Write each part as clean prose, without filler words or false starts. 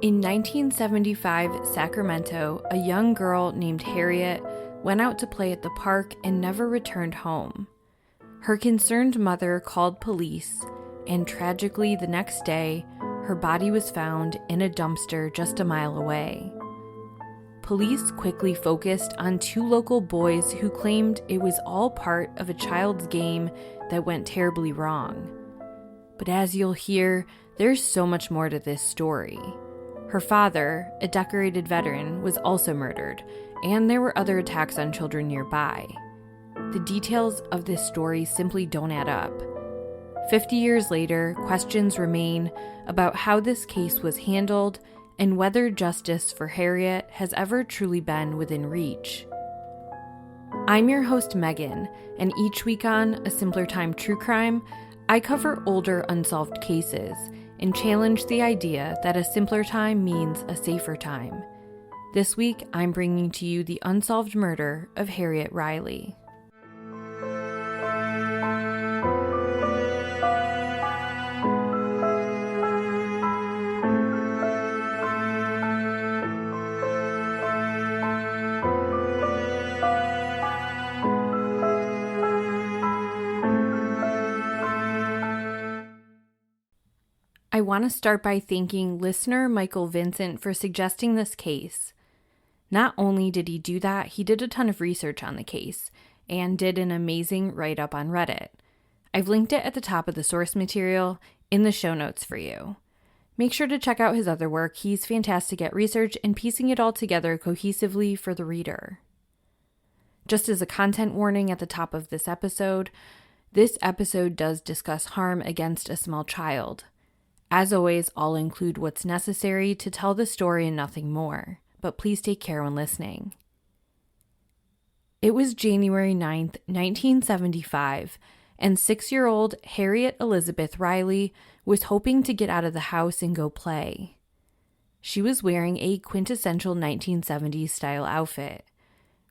In 1975 Sacramento, a young girl named Harriet went out to play at the park and never returned home. Her concerned mother called police, and tragically the next day, her body was found in a dumpster just a mile away. Police quickly focused on two local boys who claimed it was all part of a child's game that went terribly wrong. But as you'll hear, there's so much more to this story. Her father, a decorated veteran, was also murdered, and there were other attacks on children nearby. The details of this story simply don't add up. 50 years later, questions remain about how this case was handled and whether justice for Harriet has ever truly been within reach. I'm your host, Megan, and each week on A Simpler Time True Crime, I cover older unsolved cases and challenge the idea that a simpler time means a safer time. This week, I'm bringing to you the unsolved murder of Harriet Riley. I want to start by thanking listener Michael Vincent for suggesting this case. Not only did he do that, he did a ton of research on the case and did an amazing write-up on Reddit. I've linked it at the top of the source material in the show notes for you. Make sure to check out his other work. He's fantastic at research and piecing it all together cohesively for the reader. Just as a content warning at the top of this episode does discuss harm against a small child. As always, I'll include what's necessary to tell the story and nothing more, but please take care when listening. It was January 9th, 1975, and 6-year-old Harriet Elizabeth Riley was hoping to get out of the house and go play. She was wearing a quintessential 1970s style outfit.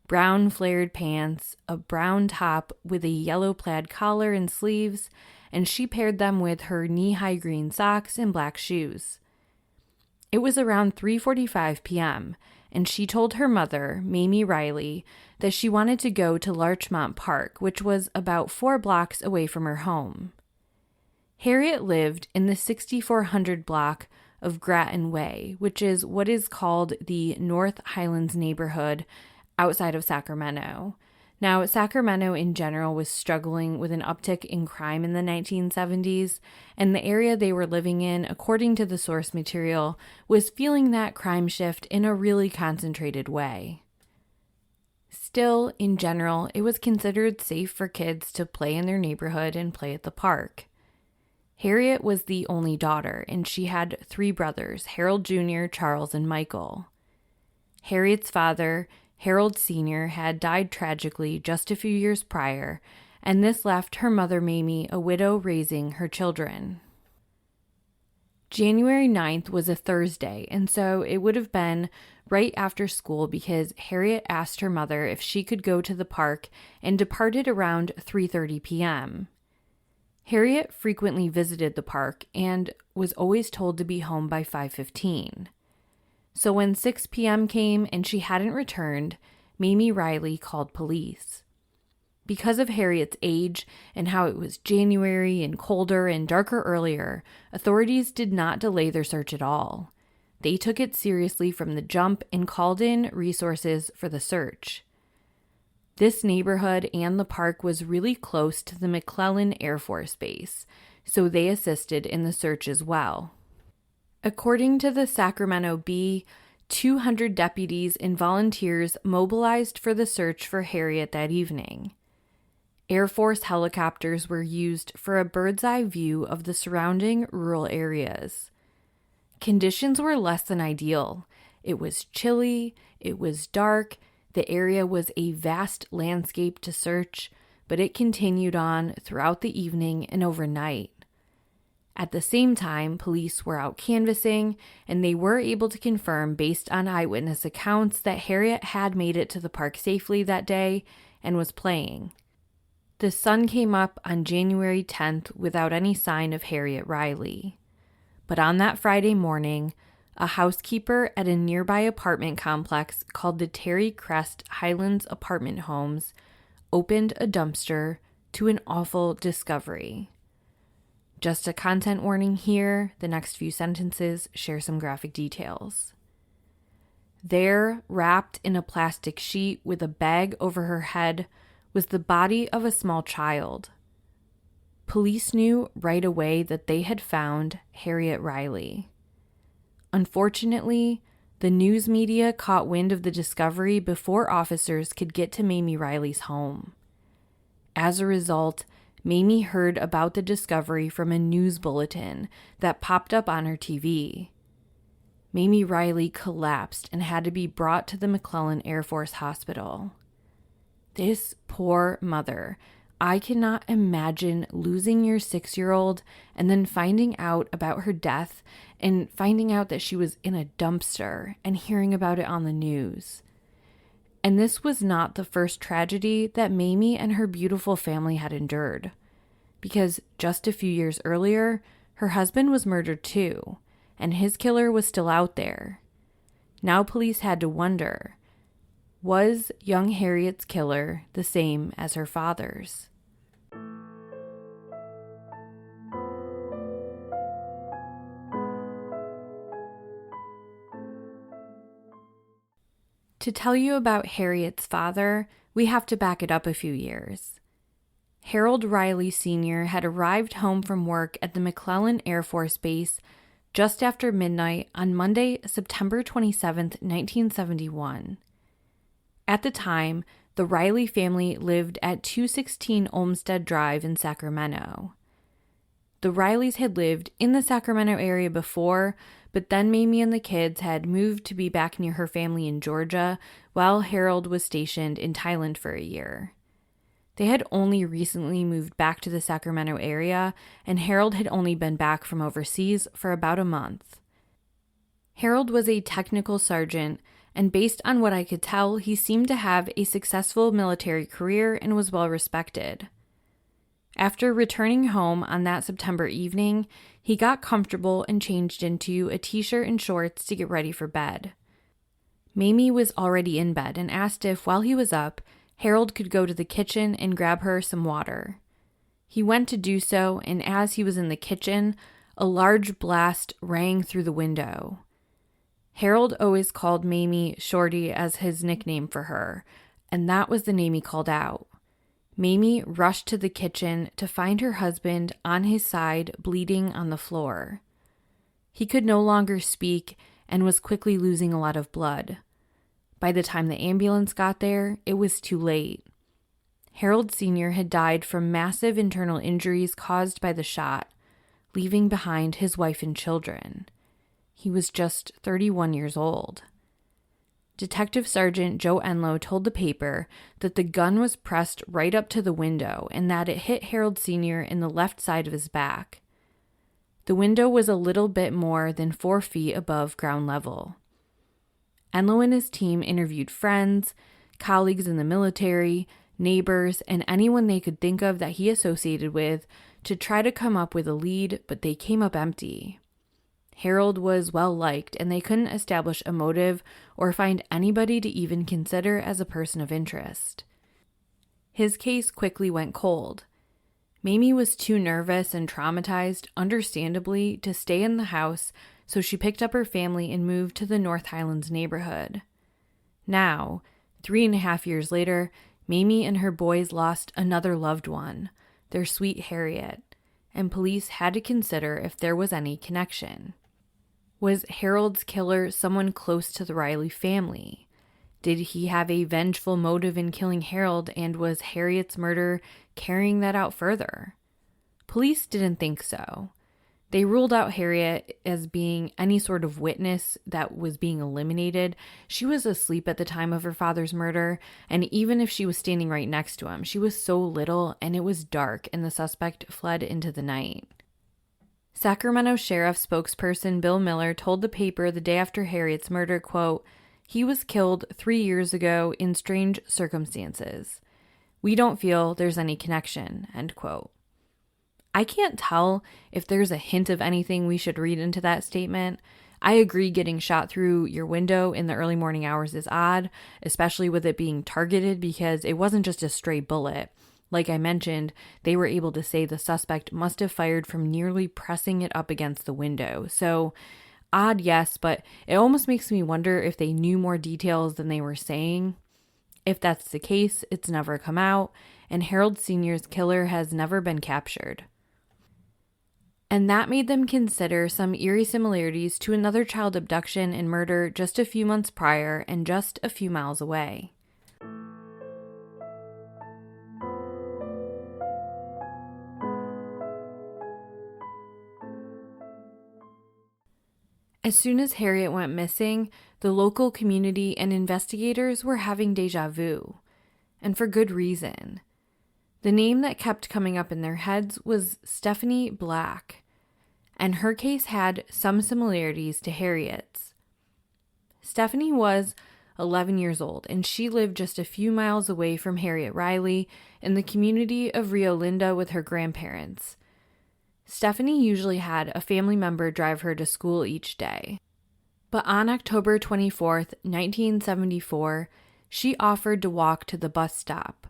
Brown flared pants, a brown top with a yellow plaid collar and sleeves, and she paired them with her knee-high green socks and black shoes. It was around 3:45 p.m., and she told her mother, Mamie Riley, that she wanted to go to Larchmont Park, which was about 4 blocks away from her home. Harriet lived in the 6400 block of Grattan Way, which is what is called the North Highlands neighborhood outside of Sacramento. Now, Sacramento in general was struggling with an uptick in crime in the 1970s, and the area they were living in, according to the source material, was feeling that crime shift in a really concentrated way. Still, in general, it was considered safe for kids to play in their neighborhood and play at the park. Harriet was the only daughter, and she had 3 brothers, Harold Jr., Charles, and Michael. Harriet's father, Harold Sr., had died tragically just a few years prior, and this left her mother Mamie a widow raising her children. January 9th was a Thursday, and so it would have been right after school because Harriet asked her mother if she could go to the park and departed around 3:30 p.m. Harriet frequently visited the park and was always told to be home by 5:15. So when 6 p.m. came and she hadn't returned, Mamie Riley called police. Because of Harriet's age and how it was January and colder and darker earlier, authorities did not delay their search at all. They took it seriously from the jump and called in resources for the search. This neighborhood and the park was really close to the McClellan Air Force Base, so they assisted in the search as well. According to the Sacramento Bee, 200 deputies and volunteers mobilized for the search for Harriet that evening. Air Force helicopters were used for a bird's-eye view of the surrounding rural areas. Conditions were less than ideal. It was chilly, it was dark, the area was a vast landscape to search, but it continued on throughout the evening and overnight. At the same time, police were out canvassing, and they were able to confirm, based on eyewitness accounts, that Harriet had made it to the park safely that day and was playing. The sun came up on January 10th without any sign of Harriet Riley. But on that Friday morning, a housekeeper at a nearby apartment complex called the Terry Crest Highlands Apartment Homes, opened a dumpster to an awful discovery. Just a content warning here, the next few sentences share some graphic details. There, wrapped in a plastic sheet with a bag over her head, was the body of a small child. Police knew right away that they had found Harriet Riley. Unfortunately, the news media caught wind of the discovery before officers could get to Mamie Riley's home. As a result, Mamie heard about the discovery from a news bulletin that popped up on her TV. Mamie Riley collapsed and had to be brought to the McClellan Air Force Hospital. This poor mother. I cannot imagine losing your 6-year-old and then finding out about her death and finding out that she was in a dumpster and hearing about it on the news. And this was not the first tragedy that Mamie and her beautiful family had endured, because just a few years earlier, her husband was murdered too, and his killer was still out there. Now police had to wonder, was young Harriet's killer the same as her father's? To tell you about Harriet's father, we have to back it up a few years. Harold Riley Sr. had arrived home from work at the McClellan Air Force Base just after midnight on Monday, September 27, 1971. At the time, the Riley family lived at 216 Olmsted Drive in Sacramento. The Rileys had lived in the Sacramento area before, but then Mamie and the kids had moved to be back near her family in Georgia while Harold was stationed in Thailand for a year. They had only recently moved back to the Sacramento area, and Harold had only been back from overseas for about a month. Harold was a technical sergeant, and based on what I could tell, he seemed to have a successful military career and was well respected. After returning home on that September evening, he got comfortable and changed into a t-shirt and shorts to get ready for bed. Mamie was already in bed and asked if, while he was up, Harold could go to the kitchen and grab her some water. He went to do so, and as he was in the kitchen, a large blast rang through the window. Harold always called Mamie Shorty as his nickname for her, and that was the name he called out. Mamie rushed to the kitchen to find her husband on his side, bleeding on the floor. He could no longer speak and was quickly losing a lot of blood. By the time the ambulance got there, it was too late. Harold Sr. had died from massive internal injuries caused by the shot, leaving behind his wife and children. He was just 31 years old. Detective Sergeant Joe Enlow told the paper that the gun was pressed right up to the window and that it hit Harold Sr. in the left side of his back. The window was a little bit more than 4 feet above ground level. Enlow and his team interviewed friends, colleagues in the military, neighbors, and anyone they could think of that he associated with to try to come up with a lead, but they came up empty. Harold was well liked, and they couldn't establish a motive or find anybody to even consider as a person of interest. His case quickly went cold. Mamie was too nervous and traumatized, understandably, to stay in the house, so she picked up her family and moved to the North Highlands neighborhood. Now, 3.5 years later, Mamie and her boys lost another loved one, their sweet Harriet, and police had to consider if there was any connection. Was Harold's killer someone close to the Riley family? Did he have a vengeful motive in killing Harold, and was Harriet's murder carrying that out further? Police didn't think so. They ruled out Harriet as being any sort of witness that was being eliminated. She was asleep at the time of her father's murder, and even if she was standing right next to him, she was so little and it was dark, and the suspect fled into the night. Sacramento Sheriff spokesperson Bill Miller told the paper the day after Harriet's murder, quote, "He was killed 3 years ago in strange circumstances. We don't feel there's any connection," end quote. I can't tell if there's a hint of anything we should read into that statement. I agree getting shot through your window in the early morning hours is odd, especially with it being targeted because it wasn't just a stray bullet. Like I mentioned, they were able to say the suspect must have fired from nearly pressing it up against the window. So, odd, yes, but it almost makes me wonder if they knew more details than they were saying. If that's the case, it's never come out, and Harold Sr.'s killer has never been captured. And that made them consider some eerie similarities to another child abduction and murder just a few months prior and just a few miles away. As soon as Harriet went missing, the local community and investigators were having déjà vu, and for good reason. The name that kept coming up in their heads was Stephanie Black, and her case had some similarities to Harriet's. Stephanie was 11 years old, and she lived just a few miles away from Harriet Riley in the community of Rio Linda with her grandparents. Stephanie usually had a family member drive her to school each day. But on October 24th, 1974, she offered to walk to the bus stop.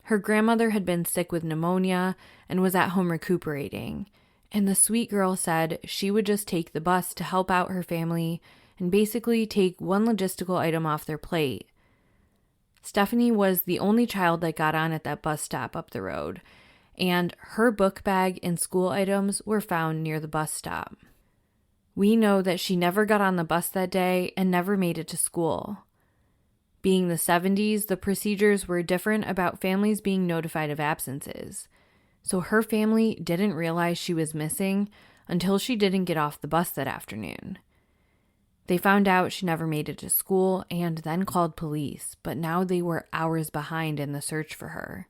Her grandmother had been sick with pneumonia and was at home recuperating, and the sweet girl said she would just take the bus to help out her family and basically take one logistical item off their plate. Stephanie was the only child that got on at that bus stop up the road, and her book bag and school items were found near the bus stop. We know that she never got on the bus that day and never made it to school. Being the 70s, the procedures were different about families being notified of absences. So her family didn't realize she was missing until she didn't get off the bus that afternoon. They found out she never made it to school and then called police, but now they were hours behind in the search for her.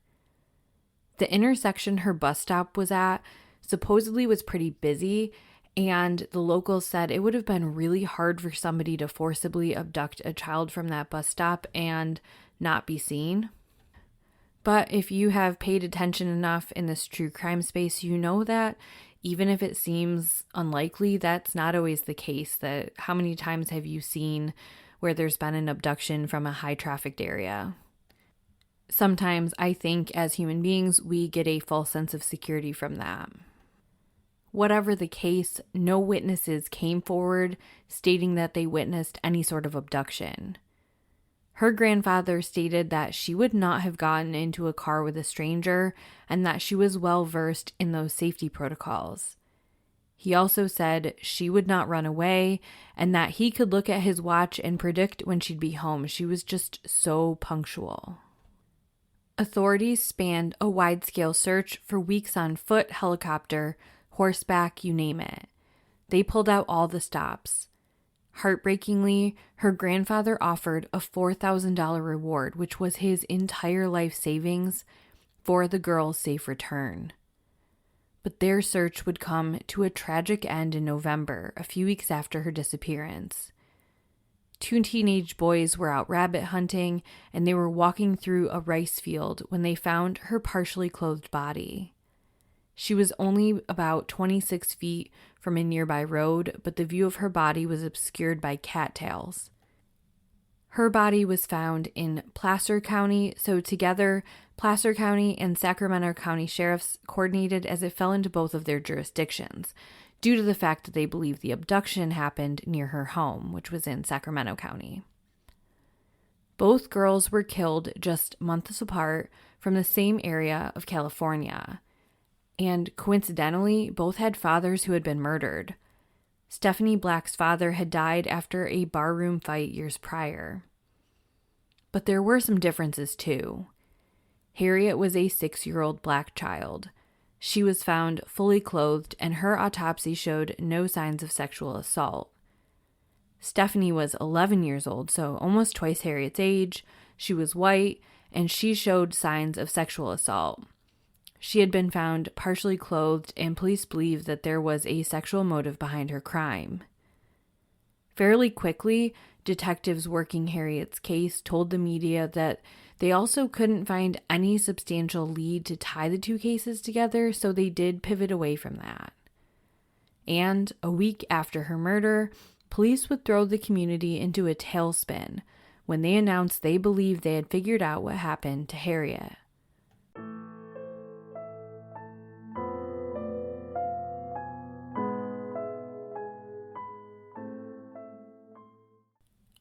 The intersection her bus stop was at supposedly was pretty busy, and the locals said it would have been really hard for somebody to forcibly abduct a child from that bus stop and not be seen. But if you have paid attention enough in this true crime space, you know that even if it seems unlikely, that's not always the case. That how many times have you seen where there's been an abduction from a high-trafficked area? Sometimes I think as human beings, we get a false sense of security from that. Whatever the case, no witnesses came forward stating that they witnessed any sort of abduction. Her grandfather stated that she would not have gotten into a car with a stranger and that she was well versed in those safety protocols. He also said she would not run away and that he could look at his watch and predict when she'd be home. She was just so punctual. Authorities spanned a wide-scale search for weeks on foot, helicopter, horseback, you name it. They pulled out all the stops. Heartbreakingly, her grandfather offered a $4,000 reward, which was his entire life savings, for the girl's safe return. But their search would come to a tragic end in November, a few weeks after her disappearance. 2 teenage boys were out rabbit hunting, and they were walking through a rice field when they found her partially clothed body. She was only about 26 feet from a nearby road, but the view of her body was obscured by cattails. Her body was found in Placer County, so together, Placer County and Sacramento County Sheriffs coordinated as it fell into both of their jurisdictions, due to the fact that they believe the abduction happened near her home, which was in Sacramento County. Both girls were killed just months apart from the same area of California. And coincidentally, both had fathers who had been murdered. Stephanie Black's father had died after a barroom fight years prior. But there were some differences too. Harriet was a 6-year-old black child. She was found fully clothed, and her autopsy showed no signs of sexual assault. Stephanie was 11 years old, so almost twice Harriet's age. She was white, and she showed signs of sexual assault. She had been found partially clothed, and police believe that there was a sexual motive behind her crime. Fairly quickly, detectives working Harriet's case told the media that they also couldn't find any substantial lead to tie the two cases together, so they did pivot away from that. And a week after her murder, police would throw the community into a tailspin when they announced they believed they had figured out what happened to Harriet.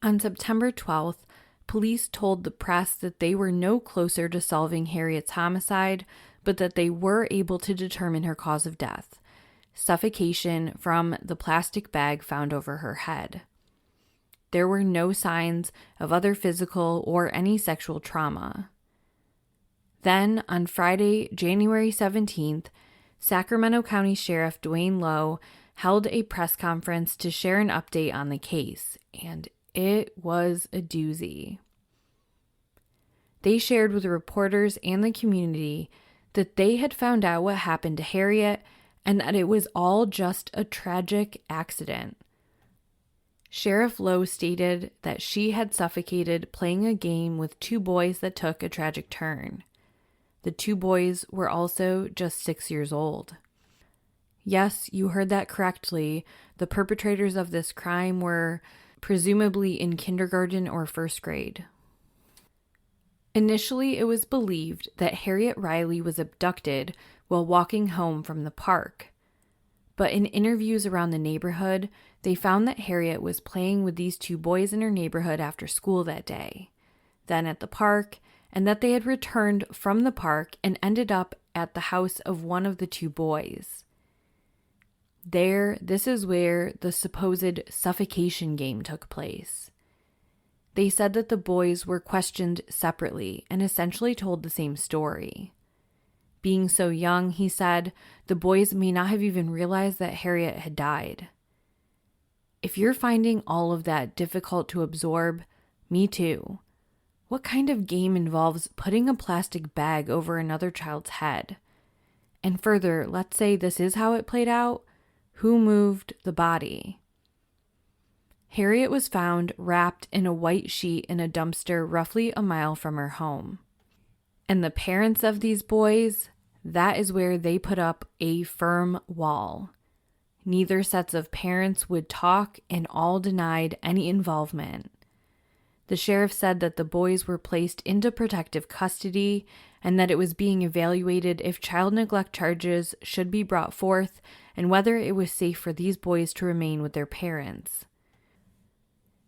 On September 12th, police told the press that they were no closer to solving Harriet's homicide, but that they were able to determine her cause of death: suffocation from the plastic bag found over her head. There were no signs of other physical or any sexual trauma. Then, on Friday, January 17th, Sacramento County Sheriff Dwayne Lowe held a press conference to share an update on the case, and it was a doozy. They shared with the reporters and the community that they had found out what happened to Harriet and that it was all just a tragic accident. Sheriff Lowe stated that she had suffocated playing a game with two boys that took a tragic turn. The two boys were also just 6 years old. Yes, you heard that correctly. The perpetrators of this crime were presumably in kindergarten or first grade. Initially, it was believed that Harriet Riley was abducted while walking home from the park. But in interviews around the neighborhood, they found that Harriet was playing with these two boys in her neighborhood after school that day, then at the park, and that they had returned from the park and ended up at the house of one of the two boys. This is where the supposed suffocation game took place. They said that the boys were questioned separately and essentially told the same story. Being so young, he said, the boys may not have even realized that Harriet had died. If you're finding all of that difficult to absorb, me too. What kind of game involves putting a plastic bag over another child's head? And further, let's say this is how it played out. Who moved the body? Harriet was found wrapped in a white sheet in a dumpster roughly a mile from her home. And the parents of these boys, that is where they put up a firm wall. Neither sets of parents would talk and all denied any involvement. The sheriff said that the boys were placed into protective custody and that it was being evaluated if child neglect charges should be brought forth and whether it was safe for these boys to remain with their parents.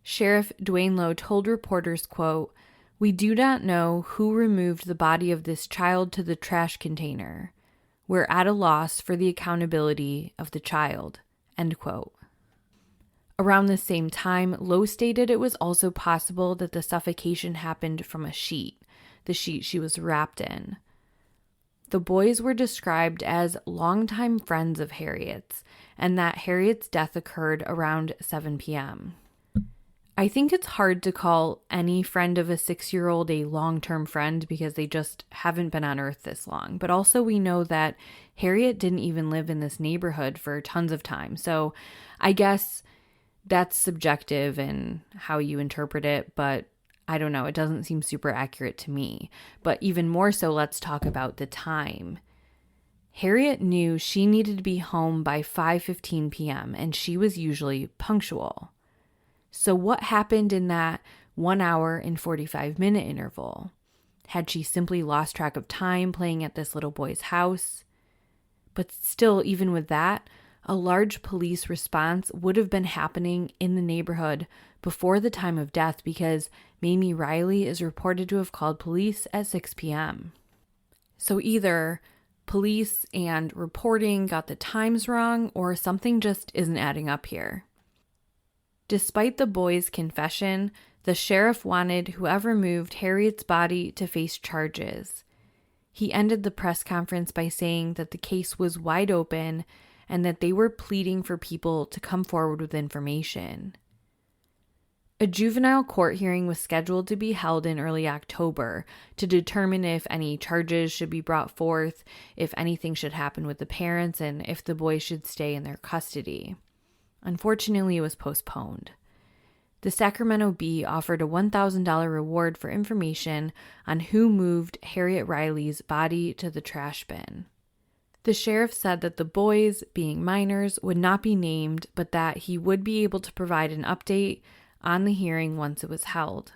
Sheriff Dwayne Lowe told reporters, quote, "We do not know who removed the body of this child to the trash container. We're at a loss for the accountability of the child," end quote. Around the same time, Lowe stated it was also possible that the suffocation happened from a sheet, the sheet she was wrapped in. The boys were described as longtime friends of Harriet's, and that Harriet's death occurred around 7 p.m. I think it's hard to call any friend of a 6-year-old a long-term friend because they just haven't been on Earth this long. But also we know that Harriet didn't even live in this neighborhood for tons of time. So I guess that's subjective in how you interpret it, but I don't know. It doesn't seem super accurate to me. But even more so, let's talk about the time. Harriet knew she needed to be home by 5:15 p.m. and she was usually punctual. So what happened in that 1 hour and 45-minute interval? Had she simply lost track of time playing at this little boy's house? But still, even with that, a large police response would have been happening in the neighborhood before the time of death because Mamie Riley is reported to have called police at 6 p.m. So either police and reporting got the times wrong or something just isn't adding up here. Despite the boys' confession, the sheriff wanted whoever moved Harriet's body to face charges. He ended the press conference by saying that the case was wide open and that they were pleading for people to come forward with information. A juvenile court hearing was scheduled to be held in early October to determine if any charges should be brought forth, if anything should happen with the parents, and if the boys should stay in their custody. Unfortunately, it was postponed. The Sacramento Bee offered a $1,000 reward for information on who moved Harriet Riley's body to the trash bin. The sheriff said that the boys, being minors, would not be named, but that he would be able to provide an update on the hearing once it was held.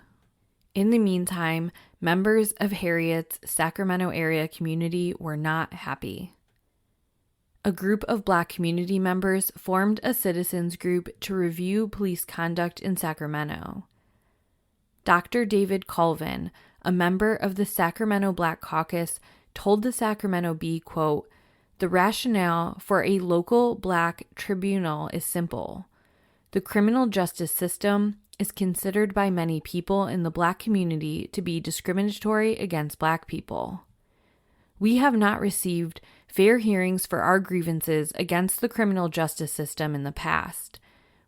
In the meantime, members of Harriet's Sacramento area community were not happy. A group of Black community members formed a citizens group to review police conduct in Sacramento. Dr. David Colvin, a member of the Sacramento Black Caucus, told the Sacramento Bee, quote, "The rationale for a local Black tribunal is simple. The criminal justice system is considered by many people in the Black community to be discriminatory against Black people. We have not received fair hearings for our grievances against the criminal justice system in the past.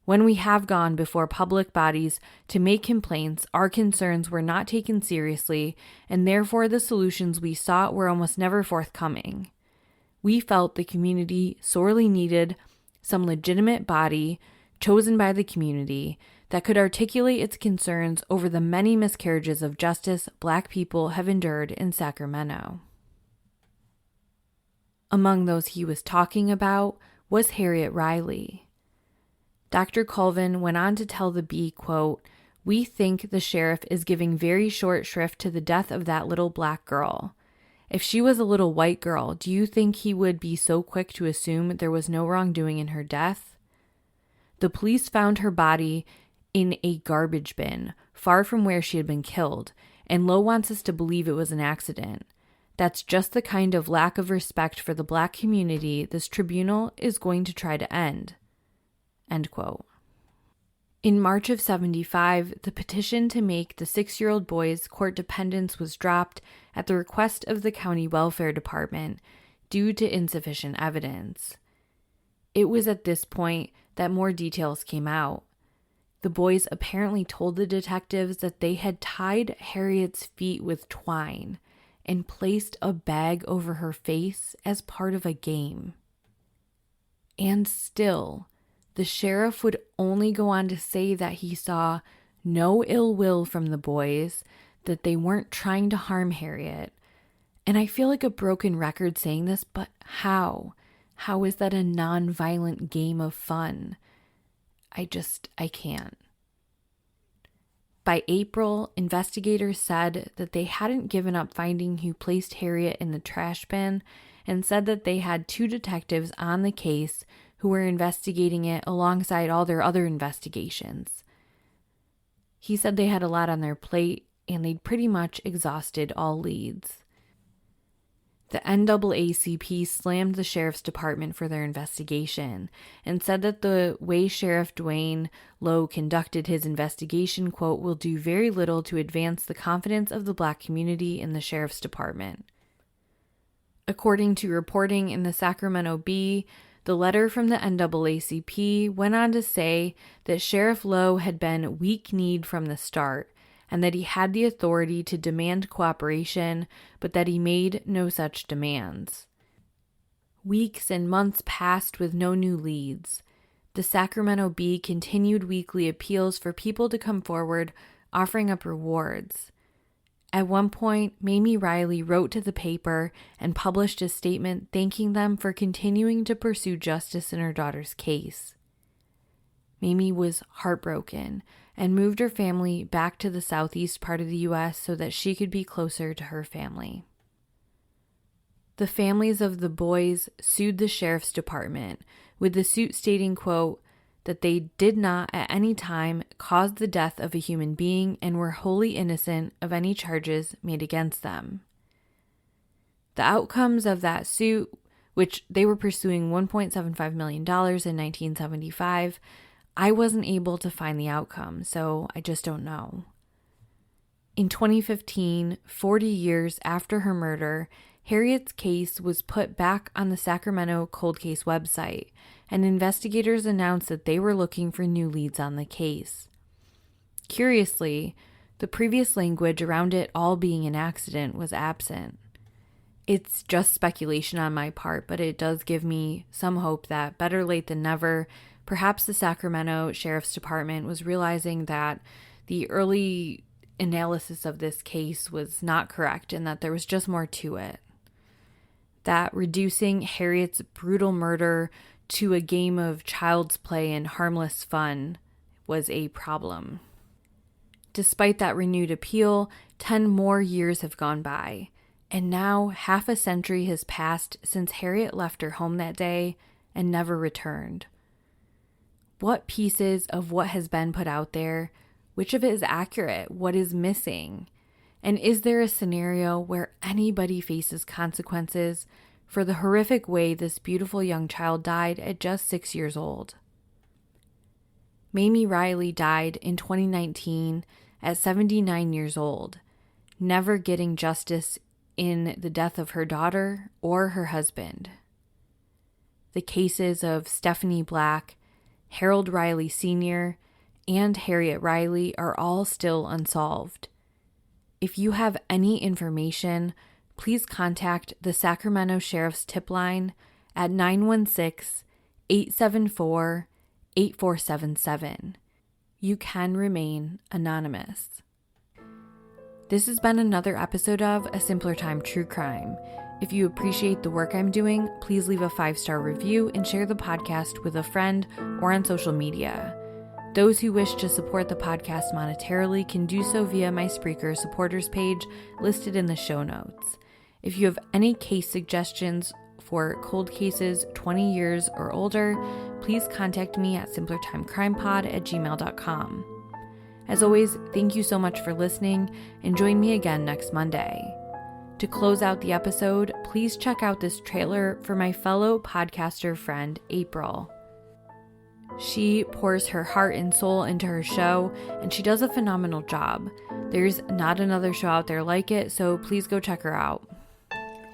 When we have gone before public bodies to make complaints, our concerns were not taken seriously, and therefore the solutions we sought were almost never forthcoming. We felt the community sorely needed some legitimate body chosen by the community that could articulate its concerns over the many miscarriages of justice Black people have endured in Sacramento." Among those he was talking about was Harriet Riley. Dr. Colvin went on to tell the Bee, quote, "We think the sheriff is giving very short shrift to the death of that little Black girl. If she was a little white girl, do you think he would be so quick to assume there was no wrongdoing in her death? The police found her body in a garbage bin, far from where she had been killed, and Lowe wants us to believe it was an accident. That's just the kind of lack of respect for the Black community this tribunal is going to try to end." End quote. In March of '75, the petition to make the 6-year-old boy's court dependence was dropped at the request of the county welfare department due to insufficient evidence. It was at this point that more details came out. The boys apparently told the detectives that they had tied Harriet's feet with twine and placed a bag over her face as part of a game. And still, the sheriff would only go on to say that he saw no ill will from the boys, that they weren't trying to harm Harriet. And I feel like a broken record saying this, but how? How is that a non-violent game of fun? I can't. By April, investigators said that they hadn't given up finding who placed Harriet in the trash bin and said that they had 2 detectives on the case who were investigating it alongside all their other investigations. He said they had a lot on their plate and they'd pretty much exhausted all leads. The NAACP slammed the sheriff's department for their investigation and said that the way Sheriff Dwayne Lowe conducted his investigation, quote, "will do very little to advance the confidence of the Black community in the sheriff's department." According to reporting in the Sacramento Bee, the letter from the NAACP went on to say that Sheriff Lowe had been weak-kneed from the start and that he had the authority to demand cooperation, but that he made no such demands. Weeks and months passed with no new leads. The Sacramento Bee continued weekly appeals for people to come forward, offering up rewards. At one point, Mamie Riley wrote to the paper and published a statement thanking them for continuing to pursue justice in her daughter's case. Mamie was heartbroken and moved her family back to the southeast part of the U.S. so that she could be closer to her family. The families of the boys sued the sheriff's department, with the suit stating, quote, that they did not at any time cause the death of a human being and were wholly innocent of any charges made against them. The outcomes of that suit, which they were pursuing $1.75 million in 1975, I wasn't able to find the outcome, so I just don't know. In 2015, 40 years after her murder, Harriet's case was put back on the Sacramento Cold Case website, and investigators announced that they were looking for new leads on the case. Curiously, the previous language around it all being an accident was absent. It's just speculation on my part, but it does give me some hope that better late than never. Perhaps the Sacramento Sheriff's Department was realizing that the early analysis of this case was not correct and that there was just more to it. that reducing Harriet's brutal murder to a game of child's play and harmless fun was a problem. Despite that renewed appeal, 10 more years have gone by, and now half a century has passed since Harriet left her home that day and never returned. What pieces of what has been put out there, which of it is accurate, what is missing? And is there a scenario where anybody faces consequences for the horrific way this beautiful young child died at just 6 years old? Mamie Riley died in 2019 at 79 years old, never getting justice in the death of her daughter or her husband. The cases of Stephanie Black, Harold Riley Sr., and Harriet Riley are all still unsolved. If you have any information, please contact the Sacramento Sheriff's tip line at 916-874-8477. You can remain anonymous. This has been another episode of A Simpler Time True Crime. If you appreciate the work I'm doing, please leave a 5-star review and share the podcast with a friend or on social media. Those who wish to support the podcast monetarily can do so via my Spreaker supporters page listed in the show notes. If you have any case suggestions for cold cases 20 years or older, please contact me at simplertimecrimepod@gmail.com. As always, thank you so much for listening, and join me again next Monday. To close out the episode, please check out this trailer for my fellow podcaster friend, April. She pours her heart and soul into her show, and she does a phenomenal job. There's not another show out there like it, so please go check her out.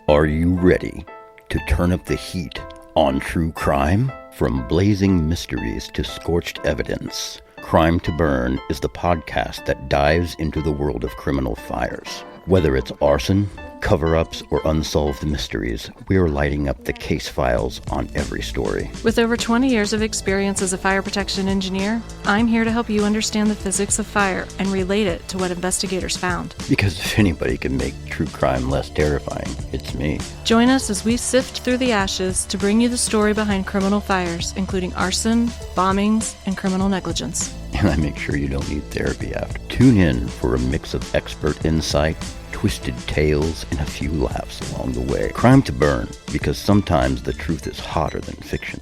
Are you ready to turn up the heat on true crime? From blazing mysteries to scorched evidence, Crime to Burn is the podcast that dives into the world of criminal fires. Whether it's arson, cover-ups, or unsolved mysteries, we are lighting up the case files on every story. With over 20 years of experience as a fire protection engineer, I'm here to help you understand the physics of fire and relate it to what investigators found. Because if anybody can make true crime less terrifying, it's me. Join us as we sift through the ashes to bring you the story behind criminal fires, including arson, bombings, and criminal negligence. And I make sure you don't need therapy after. Tune in for a mix of expert insight, twisted tales, and a few laughs along the way. Crime to Burn, because sometimes the truth is hotter than fiction.